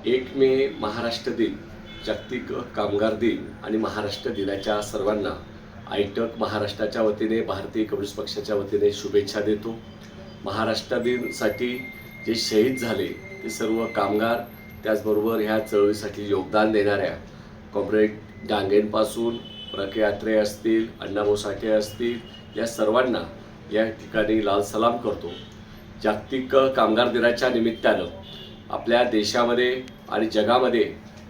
1 मे महाराष्ट्र दिन, जागतिक कामगार दिन आणि महाराष्ट्र दिनाच्या सर्वांना आयटक महाराष्ट्राच्या वतीने, भारतीय कम्युनिस्ट पक्षाच्या वतीने शुभेच्छा देतो। महाराष्ट्र दिनसाठी जे शहीद झाले ते सर्व कामगार, त्याचबरोबर ह्या चळवळीसाठी योगदान देणाऱ्या कॉम्रेड डांगेंपासून प्रके यात्रे असतील, अण्णाभाऊ साठे असतील, या सर्वांना या ठिकाणी लाल सलाम करतो। जागतिक कामगार दिनाच्या निमित्तानं आपल्या देशामध्ये आणि जगामध्ये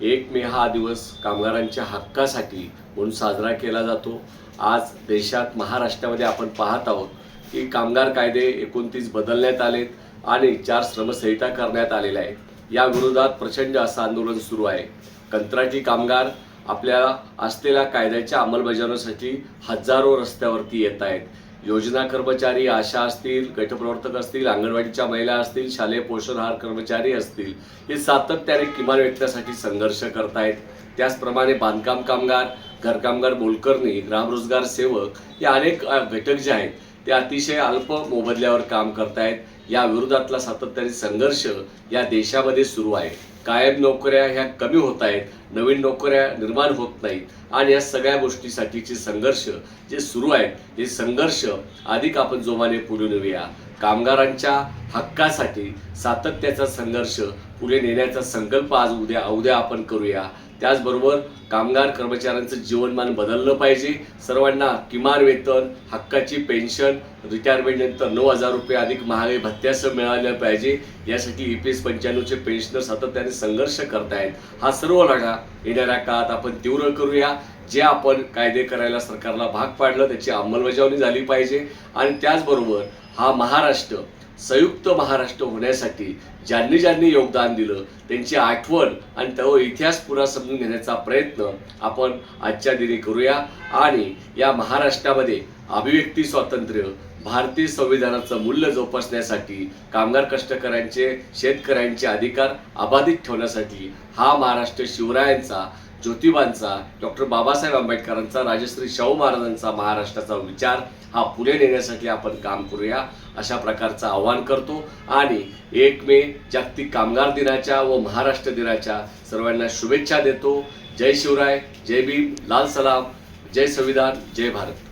1 मे हा दिवस कामगारांच्या हक्कासाठी म्हणून साजरा केला जातो। आज देशात महाराष्ट्रामध्ये आपण पाहत आहोत की कामगार कायदे 29 बदलण्यात आलेत आणि 4 श्रमसंहिता करण्यात आलेल्या आहेत। या विरोधात प्रचंड असं आंदोलन सुरू आहे। कंत्राटी कामगार आपल्याला असलेल्या कायद्याच्या अंमलबजावणीसाठी हजारो रस्त्यावरती येत आहेत। योजना कर्मचारी, आशा असतील, गटप्रवर्तक असतील, अंगणवाडीच्या महिला असतील, शालेय पोषण आहार कर्मचारी असतील, हे सातत्याने किमान वेतनासाठी संघर्ष करतायत। त्याचप्रमाणे बांधकाम कामगार, घरकामगार, मोलकरणी, ग्रामरोजगार सेवक या अनेक घटक जे आहेत ते अतिशय अल्प मोबदल्यावर काम करतायत। या विरोधातला सातत्याने संघर्ष या देशामध्ये सुरू आहे। कायम नोकऱ्या ह्या कमी होत आहेत, नवीन नोकऱ्या निर्माण होत नाहीत आणि या सगळ्या गोष्टीसाठीचे संघर्ष जे सुरू आहेत हे संघर्ष अधिक आपण जोमाने पुढे नेऊया। कामगारांच्या हक्कासाठी सातत्याचा संघर्ष पुढे नेण्याचा संकल्प आज उद्या आपण करूया। त्याचबरोबर कामगार कर्मचाऱ्यांचं जीवनमान बदललं पाहिजे। सर्वांना किमान वेतन, हक्काची पेन्शन, रिटायरमेंटनंतर 9,000 रुपये अधिक महागाई भत्त्यासह मिळालं पाहिजे। यासाठी EPS 95चे पेन्शनर सातत्याने संघर्ष करतायत। हा सर्व लढा येणाऱ्या काळात आपण तीव्र करूया। जे आपण कायदे करायला सरकारला भाग पाडलं त्याची अंमलबजावणी झाली पाहिजे आणि त्याचबरोबर हा महाराष्ट्र संयुक्त महाराष्ट्र होण्यासाठी ज्यांनी ज्यांनी योगदान दिलं त्यांची आठवण आणि तो इतिहास पुरा समजून घेण्याचा प्रयत्न आपण आजच्या दिनी करूया आणि या महाराष्ट्रामध्ये अभिव्यक्ती स्वातंत्र्य, भारतीय संविधानाचं मूल्य जोपासण्यासाठी, कामगार कष्टकऱ्यांचे, शेतकऱ्यांचे अधिकार अबाधित ठेवण्यासाठी हा महाराष्ट्र शिवरायांचा, ज्योतिबांचा, डॉक्टर बाबासाहेब आंबेडकरांचा, राजश्री शाहू महाराजांचा महाराष्ट्राचा विचार हा पुढे नेण्यासाठी आपण काम करूया अशा प्रकारचं आवाहन करतो आणि 1 मे जागतिक कामगार दिनाच्या व महाराष्ट्र दिनाच्या सर्वांना शुभेच्छा देतो। जय शिवराय, जय भीम, लाल सलाम, जय संविधान, जय भारत।